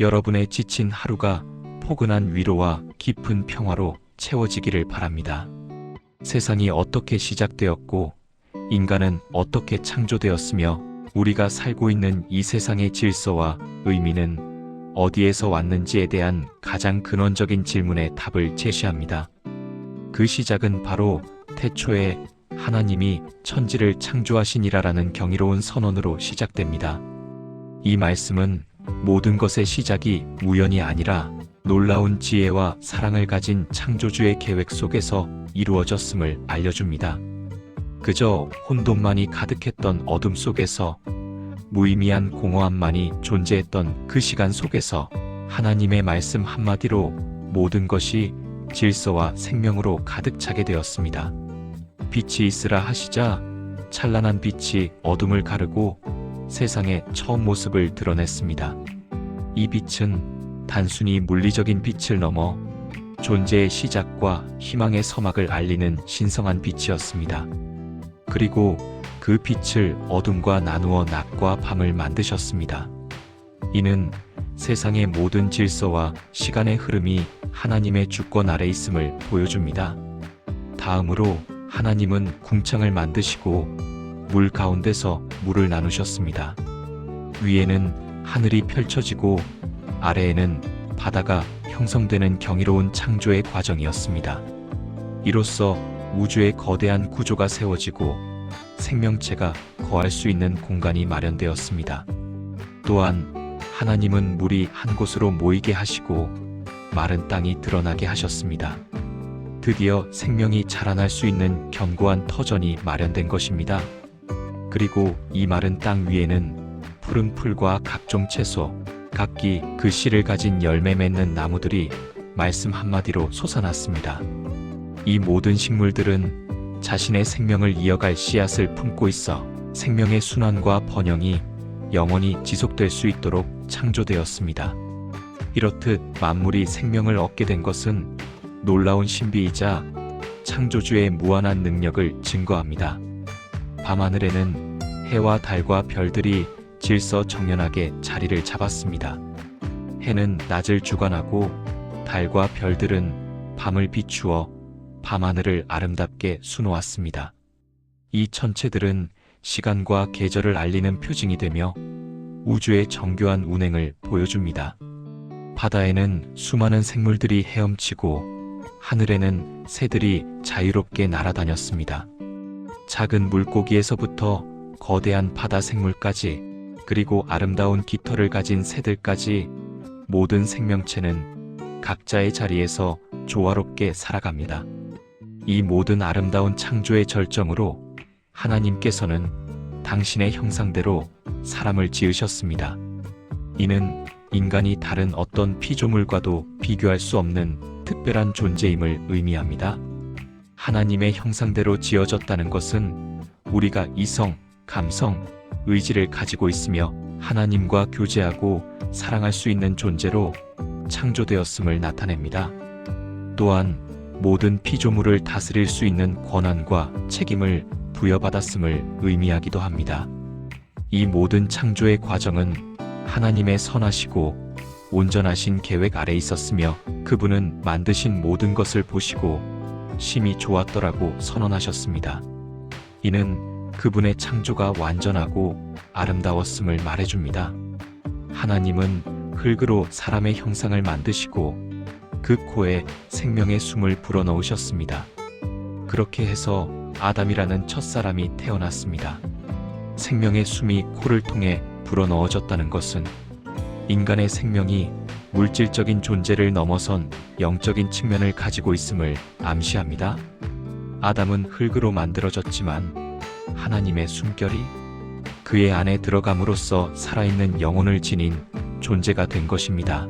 여러분의 지친 하루가 포근한 위로와 깊은 평화로 채워지기를 바랍니다. 세상이 어떻게 시작되었고 인간은 어떻게 창조되었으며 우리가 살고 있는 이 세상의 질서와 의미는 어디에서 왔는지에 대한 가장 근원적인 질문의 답을 제시합니다. 그 시작은 바로 태초에 하나님이 천지를 창조하시니라라는 경이로운 선언으로 시작됩니다. 이 말씀은 모든 것의 시작이 우연이 아니라 놀라운 지혜와 사랑을 가진 창조주의 계획 속에서 이루어졌음을 알려줍니다. 그저 혼돈만이 가득했던 어둠 속에서, 무의미한 공허함만이 존재했던 그 시간 속에서 하나님의 말씀 한마디로 모든 것이 질서와 생명으로 가득 차게 되었습니다. 빛이 있으라 하시자 찬란한 빛이 어둠을 가르고 세상의 처음 모습을 드러냈습니다. 이 빛은 단순히 물리적인 빛을 넘어 존재의 시작과 희망의 서막을 알리는 신성한 빛이었습니다. 그리고 그 빛을 어둠과 나누어 낮과 밤을 만드셨습니다. 이는 세상의 모든 질서와 시간의 흐름이 하나님의 주권 아래 있음을 보여줍니다. 다음으로 하나님은 궁창을 만드시고 물 가운데서 물을 나누셨습니다. 위에는 하늘이 펼쳐지고 아래에는 바다가 형성되는 경이로운 창조의 과정이었습니다. 이로써 우주의 거대한 구조가 세워지고 생명체가 거할 수 있는 공간이 마련되었습니다. 또한 하나님은 물이 한 곳으로 모이게 하시고 마른 땅이 드러나게 하셨습니다. 드디어 생명이 자라날 수 있는 견고한 터전이 마련된 것입니다. 그리고 이 마른 땅 위에는 푸른 풀과 각종 채소, 각기 그 씨를 가진 열매 맺는 나무들이 말씀 한마디로 솟아났습니다. 이 모든 식물들은 자신의 생명을 이어갈 씨앗을 품고 있어 생명의 순환과 번영이 영원히 지속될 수 있도록 창조되었습니다. 이렇듯 만물이 생명을 얻게 된 것은 놀라운 신비이자 창조주의 무한한 능력을 증거합니다. 밤하늘에는 해와 달과 별들이 질서정연하게 자리를 잡았습니다. 해는 낮을 주관하고 달과 별들은 밤을 비추어 밤하늘을 아름답게 수놓았습니다. 이 천체들은 시간과 계절을 알리는 표징이 되며 우주의 정교한 운행을 보여줍니다. 바다에는 수많은 생물들이 헤엄치고 하늘에는 새들이 자유롭게 날아다녔습니다. 작은 물고기에서부터 거대한 바다 생물까지, 그리고 아름다운 깃털을 가진 새들까지 모든 생명체는 각자의 자리에서 조화롭게 살아갑니다. 이 모든 아름다운 창조의 절정으로 하나님께서는 당신의 형상대로 사람을 지으셨습니다. 이는 인간이 다른 어떤 피조물과도 비교할 수 없는 특별한 존재임을 의미합니다. 하나님의 형상대로 지어졌다는 것은 우리가 이성, 감성, 의지를 가지고 있으며 하나님과 교제하고 사랑할 수 있는 존재로 창조되었음을 나타냅니다. 또한 모든 피조물을 다스릴 수 있는 권한과 책임을 부여받았음을 의미하기도 합니다. 이 모든 창조의 과정은 하나님의 선하시고 온전하신 계획 아래 있었으며 그분은 만드신 모든 것을 보시고 심히 좋았더라고 선언하셨습니다. 이는 그분의 창조가 완전하고 아름다웠음을 말해줍니다. 하나님은 흙으로 사람의 형상을 만드시고 그 코에 생명의 숨을 불어넣으셨습니다. 그렇게 해서 아담이라는 첫사람이 태어났습니다. 생명의 숨이 코를 통해 불어넣어졌다는 것은 인간의 생명이 물질적인 존재를 넘어선 영적인 측면을 가지고 있음을 암시합니다. 아담은 흙으로 만들어졌지만 하나님의 숨결이 그의 안에 들어감으로써 살아있는 영혼을 지닌 존재가 된 것입니다.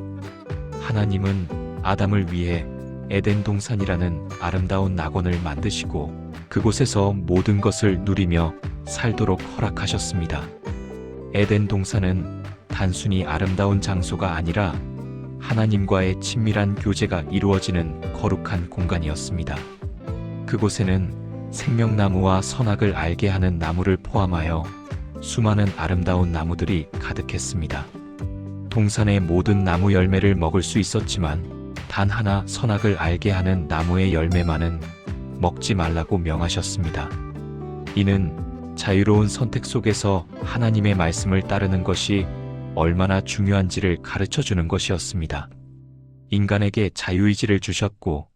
하나님은 아담을 위해 에덴 동산이라는 아름다운 낙원을 만드시고 그곳에서 모든 것을 누리며 살도록 허락하셨습니다. 에덴 동산은 단순히 아름다운 장소가 아니라 하나님과의 친밀한 교제가 이루어지는 거룩한 공간이었습니다. 그곳에는 생명나무와 선악을 알게 하는 나무를 포함하여 수많은 아름다운 나무들이 가득했습니다. 동산의 모든 나무 열매를 먹을 수 있었지만 단 하나 선악을 알게 하는 나무의 열매만은 먹지 말라고 명하셨습니다. 이는 자유로운 선택 속에서 하나님의 말씀을 따르는 것이 얼마나 중요한지를 가르쳐 주는 것이었습니다. 인간에게 자유의지를 주셨고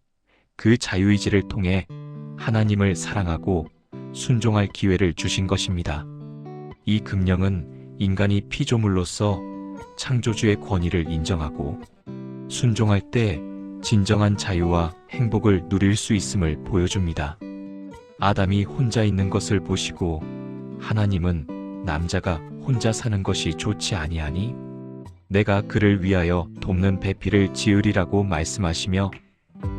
그 자유의지를 통해 하나님을 사랑하고 순종할 기회를 주신 것입니다. 이 금령은 인간이 피조물로서 창조주의 권위를 인정하고 순종할 때 진정한 자유와 행복을 누릴 수 있음을 보여줍니다. 아담이 혼자 있는 것을 보시고 하나님은 남자가 혼자 사는 것이 좋지 아니하니 내가 그를 위하여 돕는 배필을 지으리라고 말씀하시며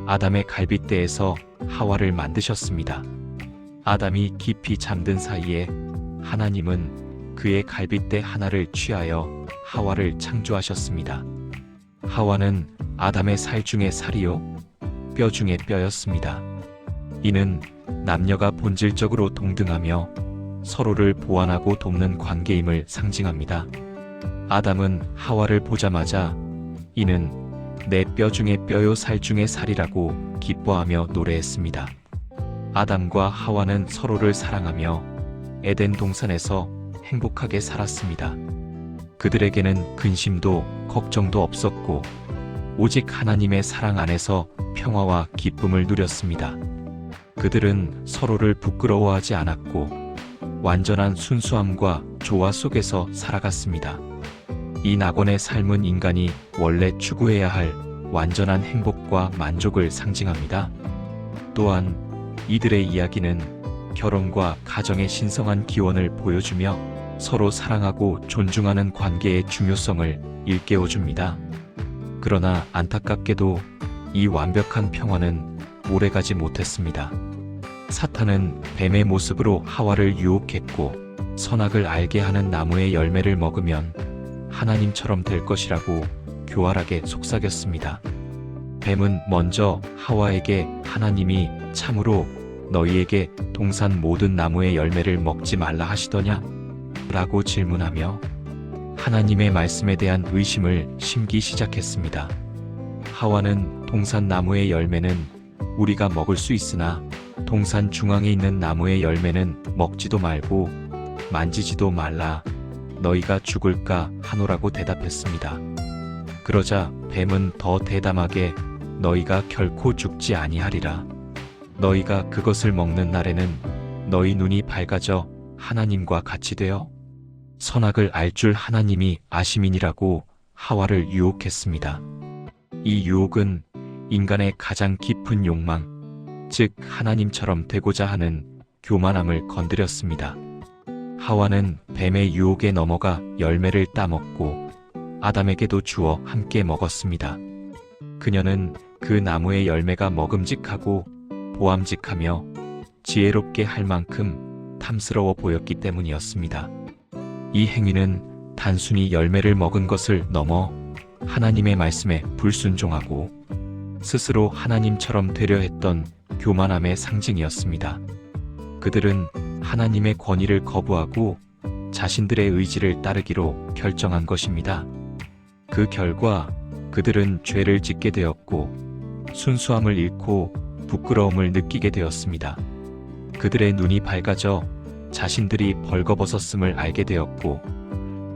아담의 갈빗대에서 하와를 만드셨습니다. 아담이 깊이 잠든 사이에 하나님은 그의 갈빗대 하나를 취하여 하와를 창조하셨습니다. 하와는 아담의 살 중에 살이요 뼈 중에 뼈였습니다. 이는 남녀가 본질적으로 동등하며 서로를 보완하고 돕는 관계임을 상징합니다. 아담은 하와를 보자마자 이는 내 뼈 중에 뼈요 살 중에 살이라고 기뻐하며 노래했습니다. 아담과 하와는 서로를 사랑하며 에덴 동산에서 행복하게 살았습니다. 그들에게는 근심도 걱정도 없었고 오직 하나님의 사랑 안에서 평화와 기쁨을 누렸습니다. 그들은 서로를 부끄러워하지 않았고 완전한 순수함과 조화 속에서 살아갔습니다. 이 낙원의 삶은 인간이 원래 추구해야 할 완전한 행복과 만족을 상징합니다. 또한 이들의 이야기는 결혼과 가정의 신성한 기원을 보여주며 서로 사랑하고 존중하는 관계의 중요성을 일깨워줍니다. 그러나 안타깝게도 이 완벽한 평화는 오래가지 못했습니다. 사탄은 뱀의 모습으로 하와를 유혹했고 선악을 알게 하는 나무의 열매를 먹으면 하나님처럼 될 것이라고 교활하게 속삭였습니다. 뱀은 먼저 하와에게 하나님이 참으로 너희에게 동산 모든 나무의 열매를 먹지 말라 하시더냐? 라고 질문하며 하나님의 말씀에 대한 의심을 심기 시작했습니다. 하와는 동산 나무의 열매는 우리가 먹을 수 있으나 동산 중앙에 있는 나무의 열매는 먹지도 말고 만지지도 말라 너희가 죽을까 하노라고 대답했습니다. 그러자 뱀은 더 대담하게 너희가 결코 죽지 아니하리라. 너희가 그것을 먹는 날에는 너희 눈이 밝아져 하나님과 같이 되어 선악을 알 줄 하나님이 아심이니라고 하와를 유혹했습니다. 이 유혹은 인간의 가장 깊은 욕망, 즉 하나님처럼 되고자 하는 교만함을 건드렸습니다. 하와는 뱀의 유혹에 넘어가 열매를 따먹고 아담에게도 주어 함께 먹었습니다. 그녀는 그 나무의 열매가 먹음직하고 보암직하며 지혜롭게 할 만큼 탐스러워 보였기 때문이었습니다. 이 행위는 단순히 열매를 먹은 것을 넘어 하나님의 말씀에 불순종하고 스스로 하나님처럼 되려 했던 교만함의 상징이었습니다. 그들은 하나님의 권위를 거부하고 자신들의 의지를 따르기로 결정한 것입니다. 그 결과 그들은 죄를 짓게 되었고 순수함을 잃고 부끄러움을 느끼게 되었습니다. 그들의 눈이 밝아져 자신들이 벌거벗었음을 알게 되었고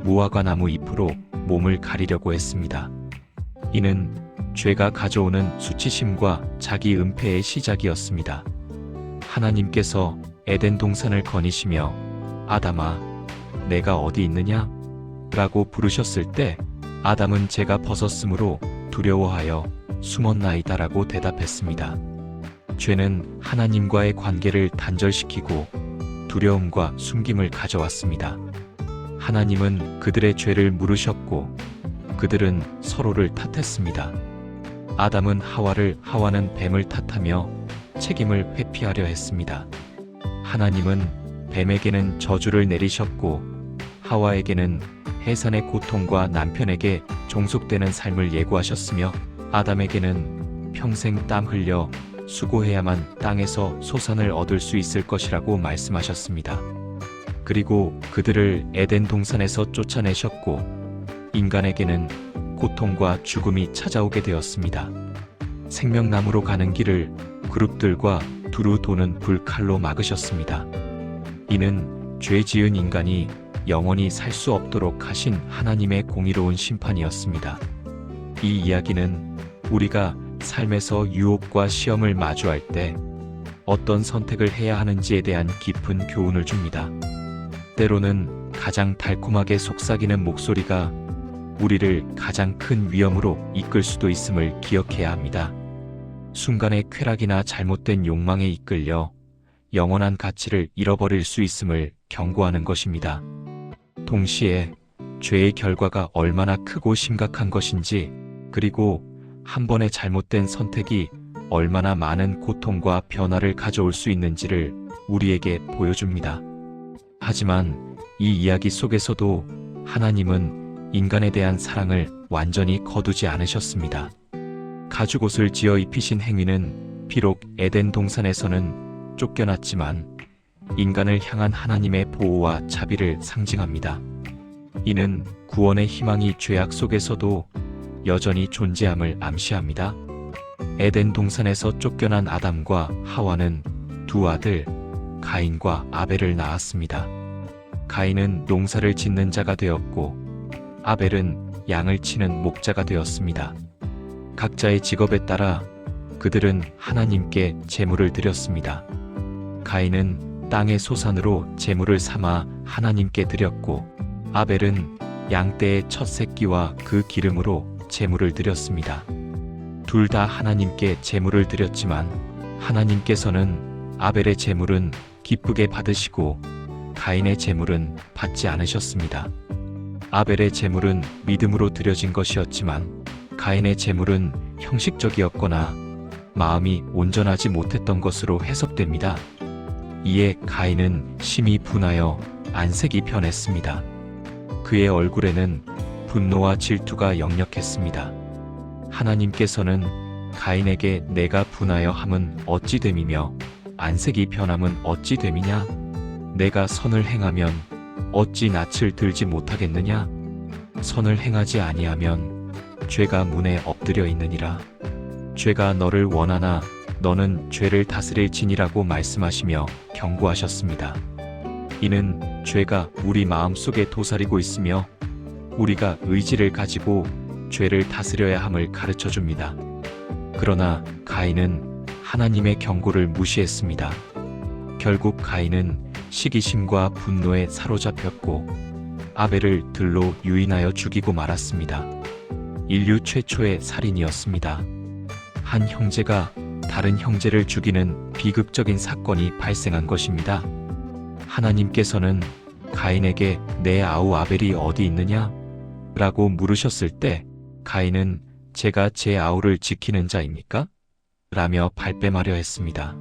무화과 나무 잎으로 몸을 가리려고 했습니다. 이는 죄가 가져오는 수치심과 자기 은폐의 시작이었습니다. 하나님께서 에덴 동산을 거니시며 아담아, 내가 어디 있느냐? 라고 부르셨을 때 아담은 제가 벗었으므로 두려워하여 숨었나이다라고 대답했습니다. 죄는 하나님과의 관계를 단절시키고 두려움과 숨김을 가져왔습니다. 하나님은 그들의 죄를 물으셨고 그들은 서로를 탓했습니다. 아담은 하와를, 하와는 뱀을 탓하며 책임을 회피하려 했습니다. 하나님은 뱀에게는 저주를 내리셨고 하와에게는 해산의 고통과 남편에게 종속되는 삶을 예고하셨으며 아담에게는 평생 땀 흘려 수고해야만 땅에서 소산을 얻을 수 있을 것이라고 말씀하셨습니다. 그리고 그들을 에덴 동산에서 쫓아내셨고 인간에게는 고통과 죽음이 찾아오게 되었습니다. 생명나무로 가는 길을 그룹들과 두루 도는 불칼로 막으셨습니다. 이는 죄 지은 인간이 영원히 살 수 없도록 하신 하나님의 공의로운 심판이었습니다. 이 이야기는 우리가 삶에서 유혹과 시험을 마주할 때 어떤 선택을 해야 하는지에 대한 깊은 교훈을 줍니다. 때로는 가장 달콤하게 속삭이는 목소리가 우리를 가장 큰 위험으로 이끌 수도 있음을 기억해야 합니다. 순간의 쾌락이나 잘못된 욕망에 이끌려 영원한 가치를 잃어버릴 수 있음을 경고하는 것입니다. 동시에 죄의 결과가 얼마나 크고 심각한 것인지, 그리고 한 번의 잘못된 선택이 얼마나 많은 고통과 변화를 가져올 수 있는지를 우리에게 보여줍니다. 하지만 이 이야기 속에서도 하나님은 인간에 대한 사랑을 완전히 거두지 않으셨습니다. 가죽옷을 지어 입히신 행위는 비록 에덴 동산에서는 쫓겨났지만 인간을 향한 하나님의 보호와 자비를 상징합니다. 이는 구원의 희망이 죄악 속에서도 여전히 존재함을 암시합니다. 에덴 동산에서 쫓겨난 아담과 하와는 두 아들 가인과 아벨을 낳았습니다. 가인은 농사를 짓는 자가 되었고 아벨은 양을 치는 목자가 되었습니다. 각자의 직업에 따라 그들은 하나님께 제물을 드렸습니다. 가인은 땅의 소산으로 제물을 삼아 하나님께 드렸고 아벨은 양떼의 첫 새끼와 그 기름으로 제물을 드렸습니다. 둘 다 하나님께 제물을 드렸지만 하나님께서는 아벨의 제물은 기쁘게 받으시고 가인의 제물은 받지 않으셨습니다. 아벨의 제물은 믿음으로 드려진 것이었지만 가인의 제물은 형식적이었거나 마음이 온전하지 못했던 것으로 해석됩니다. 이에 가인은 심히 분하여 안색이 변했습니다. 그의 얼굴에는 분노와 질투가 역력했습니다. 하나님께서는 가인에게 내가 분하여 함은 어찌 됨이며 안색이 변함은 어찌 됨이냐? 내가 선을 행하면 어찌 낯을 들지 못하겠느냐? 선을 행하지 아니하면 죄가 문에 엎드려 있느니라. 죄가 너를 원하나 너는 죄를 다스릴지니라고 말씀하시며 경고하셨습니다. 이는 죄가 우리 마음속에 도사리고 있으며 우리가 의지를 가지고 죄를 다스려야 함을 가르쳐 줍니다. 그러나 가인은 하나님의 경고를 무시했습니다. 결국 가인은 시기심과 분노에 사로잡혔고 아벨을 들로 유인하여 죽이고 말았습니다. 인류 최초의 살인이었습니다. 한 형제가 다른 형제를 죽이는 비극적인 사건이 발생한 것입니다. 하나님께서는 가인에게 내 아우 아벨이 어디 있느냐? 라고 물으셨을 때 가인은 제가 제 아우를 지키는 자입니까? 라며 발뺌하려 했습니다.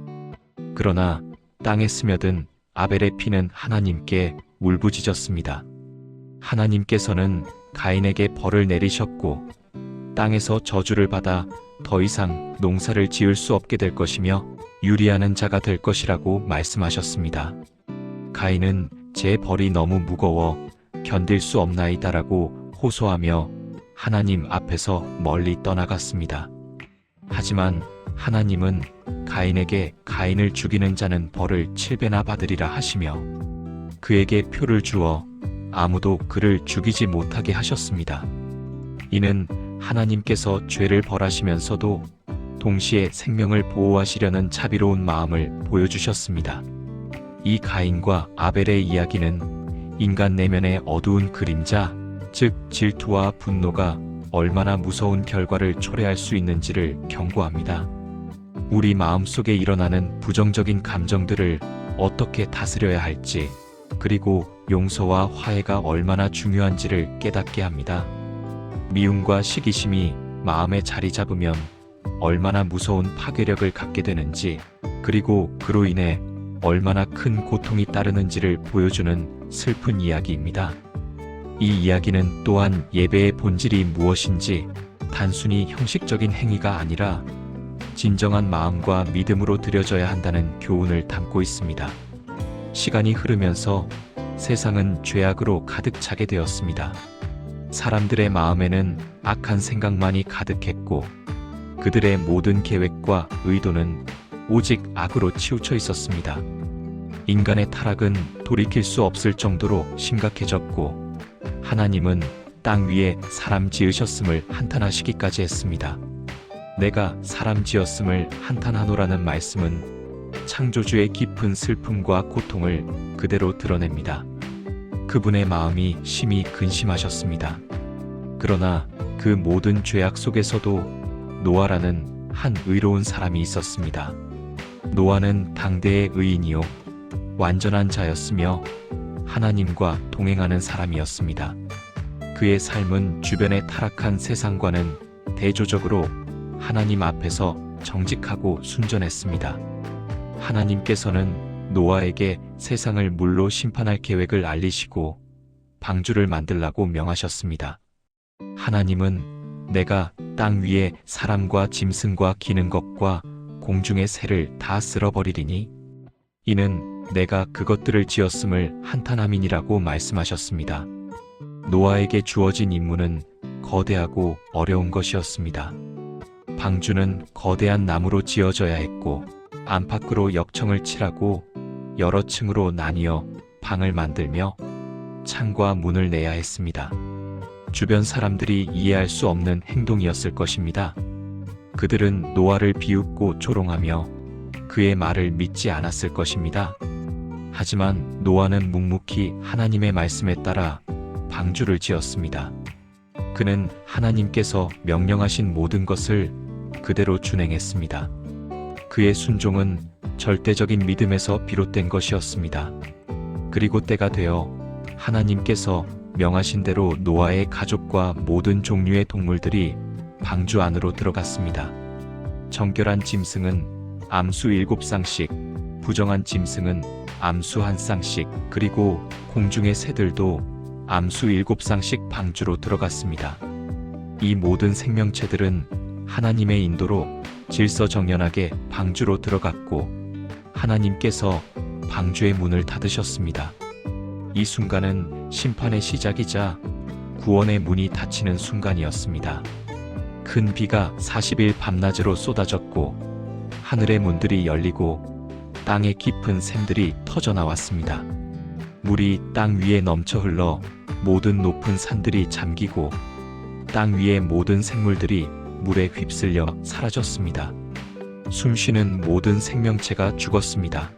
그러나 땅에 스며든 아벨의 피는 하나님께 울부짖었습니다. 하나님께서는 가인에게 벌을 내리셨고 땅에서 저주를 받아 더 이상 농사를 지을 수 없게 될 것이며 유리하는 자가 될 것이라고 말씀하셨습니다. 가인은 제 벌이 너무 무거워 견딜 수 없나이다라고 호소하며 하나님 앞에서 멀리 떠나갔습니다. 하지만 하나님은 가인에게 가인을 죽이는 자는 벌을 7배나 받으리라 하시며 그에게 표를 주어 아무도 그를 죽이지 못하게 하셨습니다. 이는 하나님께서 죄를 벌하시면서도 동시에 생명을 보호하시려는 자비로운 마음을 보여주셨습니다. 이 가인과 아벨의 이야기는 인간 내면의 어두운 그림자, 즉 질투와 분노가 얼마나 무서운 결과를 초래할 수 있는지를 경고합니다. 우리 마음속에 일어나는 부정적인 감정들을 어떻게 다스려야 할지, 그리고 용서와 화해가 얼마나 중요한지를 깨닫게 합니다. 미움과 시기심이 마음에 자리 잡으면 얼마나 무서운 파괴력을 갖게 되는지, 그리고 그로 인해 얼마나 큰 고통이 따르는지를 보여주는 슬픈 이야기입니다. 이 이야기는 또한 예배의 본질이 무엇인지 단순히 형식적인 행위가 아니라 진정한 마음과 믿음으로 드려져야 한다는 교훈을 담고 있습니다. 시간이 흐르면서 세상은 죄악으로 가득 차게 되었습니다. 사람들의 마음에는 악한 생각만이 가득했고 그들의 모든 계획과 의도는 오직 악으로 치우쳐 있었습니다. 인간의 타락은 돌이킬 수 없을 정도로 심각해졌고 하나님은 땅 위에 사람 지으셨음을 한탄하시기까지 했습니다. 내가 사람 지었음을 한탄하노라는 말씀은 창조주의 깊은 슬픔과 고통을 그대로 드러냅니다. 그분의 마음이 심히 근심하셨습니다. 그러나 그 모든 죄악 속에서도 노아라는 한 의로운 사람이 있었습니다. 노아는 당대의 의인이요 완전한 자였으며 하나님과 동행하는 사람이었습니다. 그의 삶은 주변의 타락한 세상과는 대조적으로 하나님 앞에서 정직하고 순전했습니다. 하나님께서는 노아에게 세상을 물로 심판할 계획을 알리시고 방주를 만들라고 명하셨습니다. 하나님은 내가 땅 위에 사람과 짐승과 기는 것과 공중의 새를 다 쓸어버리리니 이는 내가 그것들을 지었음을 한탄함이니라고 말씀하셨습니다. 노아에게 주어진 임무는 거대하고 어려운 것이었습니다. 방주는 거대한 나무로 지어져야 했고 안팎으로 역청을 칠하고 여러 층으로 나뉘어 방을 만들며 창과 문을 내야 했습니다. 주변 사람들이 이해할 수 없는 행동이었을 것입니다. 그들은 노아를 비웃고 조롱하며 그의 말을 믿지 않았을 것입니다. 하지만 노아는 묵묵히 하나님의 말씀에 따라 방주를 지었습니다. 그는 하나님께서 명령하신 모든 것을 그대로 준행했습니다. 그의 순종은 절대적인 믿음에서 비롯된 것이었습니다. 그리고 때가 되어 하나님께서 명하신 대로 노아의 가족과 모든 종류의 동물들이 방주 안으로 들어갔습니다. 정결한 짐승은 암수 7쌍씩, 부정한 짐승은 암수 1쌍씩, 그리고 공중의 새들도 암수 7쌍씩 방주로 들어갔습니다. 이 모든 생명체들은 하나님의 인도로 질서정연하게 방주로 들어갔고 하나님께서 방주의 문을 닫으셨습니다. 이 순간은 심판의 시작이자 구원의 문이 닫히는 순간이었습니다. 큰 비가 40일 밤낮으로 쏟아졌고 하늘의 문들이 열리고 땅의 깊은 샘들이 터져나왔습니다. 물이 땅 위에 넘쳐 흘러 모든 높은 산들이 잠기고 땅 위의 모든 생물들이 물에 휩쓸려 사라졌습니다. 숨쉬는 모든 생명체가 죽었습니다.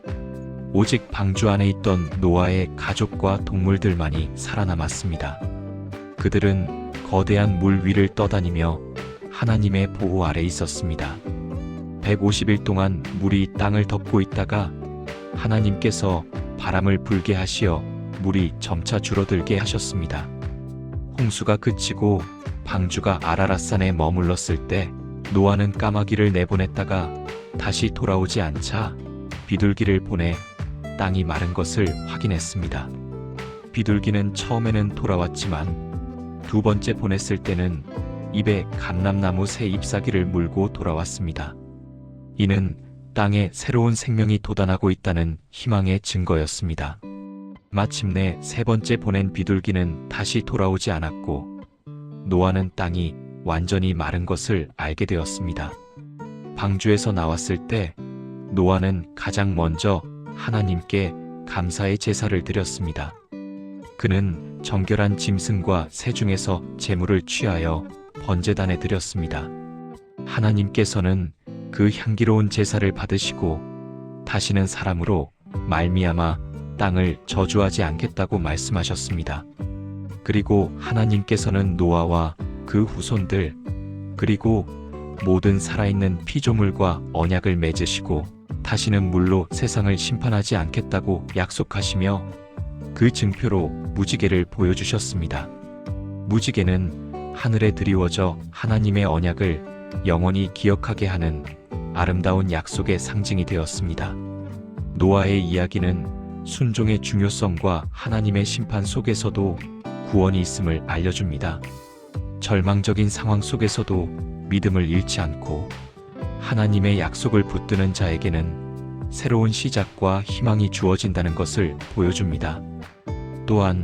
오직 방주 안에 있던 노아의 가족과 동물들만이 살아남았습니다. 그들은 거대한 물 위를 떠다니며 하나님의 보호 아래 있었습니다. 150일 동안 물이 땅을 덮고 있다가 하나님께서 바람을 불게 하시어 물이 점차 줄어들게 하셨습니다. 홍수가 그치고 방주가 아라랏산에 머물렀을 때 노아는 까마귀를 내보냈다가 다시 돌아오지 않자 비둘기를 보내 땅이 마른 것을 확인했습니다. 비둘기는 처음에는 돌아왔지만 두 번째 보냈을 때는 입에 감람나무 새 잎사귀를 물고 돌아왔습니다. 이는 땅에 새로운 생명이 돋아나고 있다는 희망의 증거였습니다. 마침내 세 번째 보낸 비둘기는 다시 돌아오지 않았고 노아는 땅이 완전히 마른 것을 알게 되었습니다. 방주에서 나왔을 때 노아는 가장 먼저 하나님께 감사의 제사를 드렸습니다. 그는 정결한 짐승과 새 중에서 제물을 취하여 번제단에 드렸습니다. 하나님께서는 그 향기로운 제사를 받으시고 다시는 사람으로 말미암아 땅을 저주하지 않겠다고 말씀하셨습니다. 그리고 하나님께서는 노아와 그 후손들 그리고 모든 살아있는 피조물과 언약을 맺으시고 다시는 물로 세상을 심판하지 않겠다고 약속하시며 그 증표로 무지개를 보여주셨습니다. 무지개는 하늘에 드리워져 하나님의 언약을 영원히 기억하게 하는 아름다운 약속의 상징이 되었습니다. 노아의 이야기는 순종의 중요성과 하나님의 심판 속에서도 구원이 있음을 알려줍니다. 절망적인 상황 속에서도 믿음을 잃지 않고 하나님의 약속을 붙드는 자에게는 새로운 시작과 희망이 주어진다는 것을 보여줍니다. 또한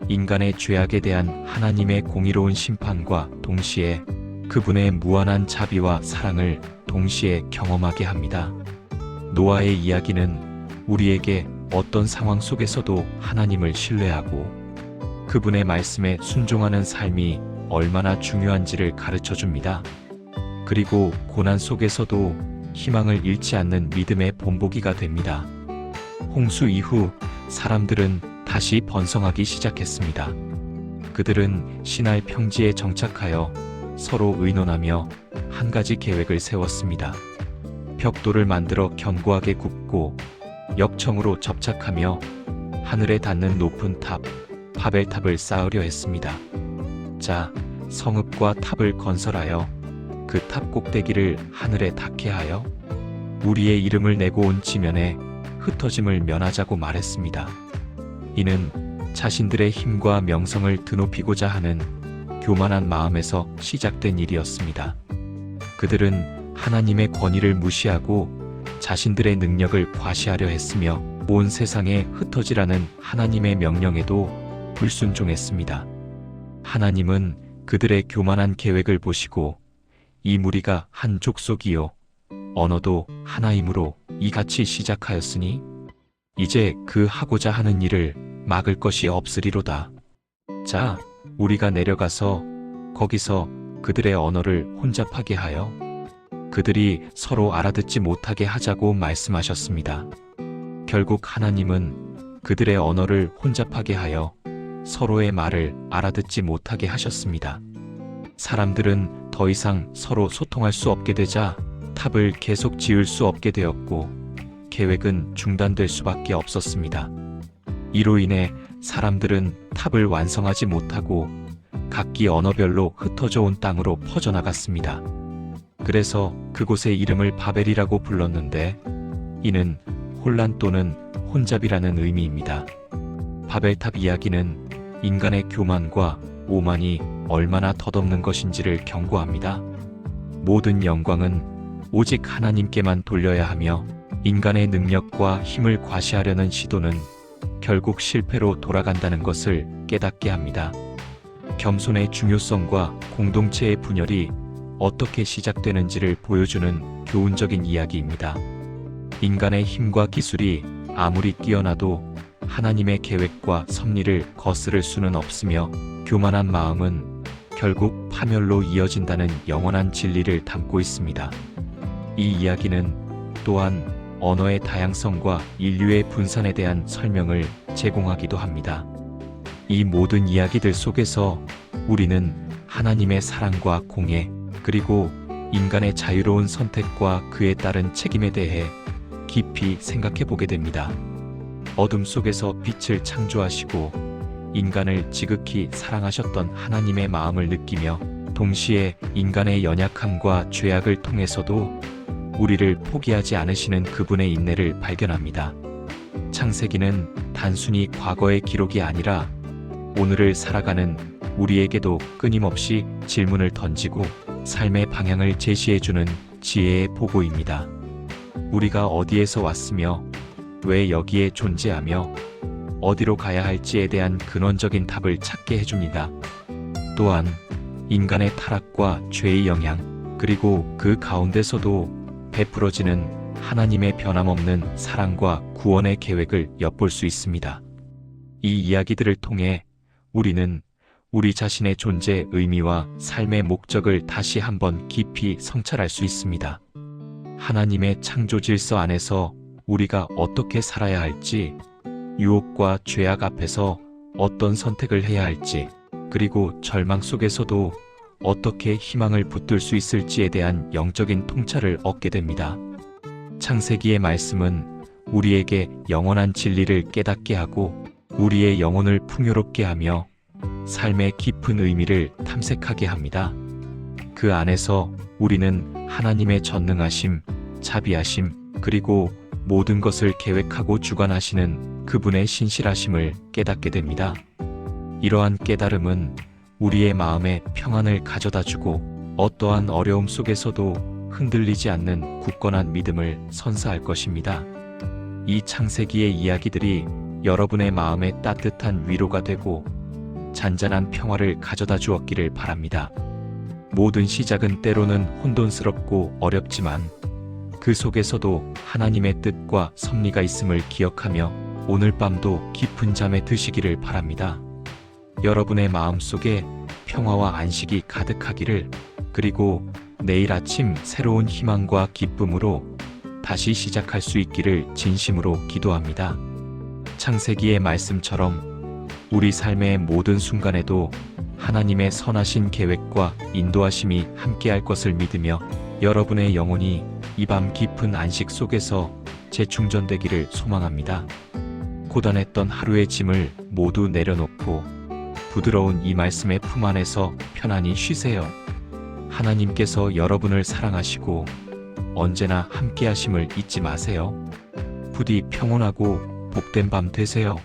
인간의 죄악에 대한 하나님의 공의로운 심판과 동시에 그분의 무한한 자비와 사랑을 동시에 경험하게 합니다. 노아의 이야기는 우리에게 어떤 상황 속에서도 하나님을 신뢰하고 그분의 말씀에 순종하는 삶이 얼마나 중요한지를 가르쳐 줍니다. 그리고 고난 속에서도 희망을 잃지 않는 믿음의 본보기가 됩니다. 홍수 이후 사람들은 다시 번성하기 시작했습니다. 그들은 시날 평지에 정착하여 서로 의논하며 한 가지 계획을 세웠습니다. 벽돌을 만들어 견고하게 굽고 역청으로 접착하며 하늘에 닿는 높은 탑, 바벨탑을 쌓으려 했습니다. 자, 성읍과 탑을 건설하여 그 탑 꼭대기를 하늘에 닿게 하여 우리의 이름을 내고 온 지면에 흩어짐을 면하자고 말했습니다. 이는 자신들의 힘과 명성을 드높이고자 하는 교만한 마음에서 시작된 일이었습니다. 그들은 하나님의 권위를 무시하고 자신들의 능력을 과시하려 했으며 온 세상에 흩어지라는 하나님의 명령에도 불순종했습니다. 하나님은 그들의 교만한 계획을 보시고 이 무리가 한 족속이요 언어도 하나이므로 이같이 시작하였으니 이제 그 하고자 하는 일을 막을 것이 없으리로다. 자, 우리가 내려가서 거기서 그들의 언어를 혼잡하게 하여 그들이 서로 알아듣지 못하게 하자고 말씀하셨습니다. 결국 하나님은 그들의 언어를 혼잡하게 하여 서로의 말을 알아듣지 못하게 하셨습니다. 사람들은 더 이상 서로 소통할 수 없게 되자 탑을 계속 지을 수 없게 되었고 계획은 중단될 수밖에 없었습니다. 이로 인해 사람들은 탑을 완성하지 못하고 각기 언어별로 흩어져 온 땅으로 퍼져나갔습니다. 그래서 그곳의 이름을 바벨이라고 불렀는데 이는 혼란 또는 혼잡이라는 의미입니다. 바벨탑 이야기는 인간의 교만과 오만이 얼마나 덧없는 것인지를 경고합니다. 모든 영광은 오직 하나님께만 돌려야 하며 인간의 능력과 힘을 과시하려는 시도는 결국 실패로 돌아간다는 것을 깨닫게 합니다. 겸손의 중요성과 공동체의 분열이 어떻게 시작되는지를 보여주는 교훈적인 이야기입니다. 인간의 힘과 기술이 아무리 뛰어나도 하나님의 계획과 섭리를 거스를 수는 없으며 교만한 마음은 결국 파멸로 이어진다는 영원한 진리를 담고 있습니다. 이 이야기는 또한 언어의 다양성과 인류의 분산에 대한 설명을 제공하기도 합니다. 이 모든 이야기들 속에서 우리는 하나님의 사랑과 공의, 그리고 인간의 자유로운 선택과 그에 따른 책임에 대해 깊이 생각해 보게 됩니다. 어둠 속에서 빛을 창조하시고 인간을 지극히 사랑하셨던 하나님의 마음을 느끼며 동시에 인간의 연약함과 죄악을 통해서도 우리를 포기하지 않으시는 그분의 인내를 발견합니다. 창세기는 단순히 과거의 기록이 아니라 오늘을 살아가는 우리에게도 끊임없이 질문을 던지고 삶의 방향을 제시해주는 지혜의 보고입니다. 우리가 어디에서 왔으며 왜 여기에 존재하며 어디로 가야 할지에 대한 근원적인 답을 찾게 해줍니다. 또한 인간의 타락과 죄의 영향, 그리고 그 가운데서도 베풀어지는 하나님의 변함없는 사랑과 구원의 계획을 엿볼 수 있습니다. 이 이야기들을 통해 우리는 우리 자신의 존재의 의미와 삶의 목적을 다시 한번 깊이 성찰할 수 있습니다. 하나님의 창조 질서 안에서 우리가 어떻게 살아야 할지, 유혹과 죄악 앞에서 어떤 선택을 해야 할지, 그리고 절망 속에서도 어떻게 희망을 붙들 수 있을지에 대한 영적인 통찰을 얻게 됩니다. 창세기의 말씀은 우리에게 영원한 진리를 깨닫게 하고 우리의 영혼을 풍요롭게 하며 삶의 깊은 의미를 탐색하게 합니다. 그 안에서 우리는 하나님의 전능하심, 자비하심, 그리고 모든 것을 계획하고 주관하시는 그분의 신실하심을 깨닫게 됩니다. 이러한 깨달음은 우리의 마음에 평안을 가져다주고 어떠한 어려움 속에서도 흔들리지 않는 굳건한 믿음을 선사할 것입니다. 이 창세기의 이야기들이 여러분의 마음에 따뜻한 위로가 되고 잔잔한 평화를 가져다 주었기를 바랍니다. 모든 시작은 때로는 혼돈스럽고 어렵지만 그 속에서도 하나님의 뜻과 섭리가 있음을 기억하며 오늘 밤도 깊은 잠에 드시기를 바랍니다. 여러분의 마음속에 평화와 안식이 가득하기를, 그리고 내일 아침 새로운 희망과 기쁨으로 다시 시작할 수 있기를 진심으로 기도합니다. 창세기의 말씀처럼 우리 삶의 모든 순간에도 하나님의 선하신 계획과 인도하심이 함께할 것을 믿으며 여러분의 영혼이 이 밤 깊은 안식 속에서 재충전되기를 소망합니다. 고단했던 하루의 짐을 모두 내려놓고 부드러운 이 말씀의 품 안에서 편안히 쉬세요. 하나님께서 여러분을 사랑하시고 언제나 함께하심을 잊지 마세요. 부디 평온하고 복된 밤 되세요.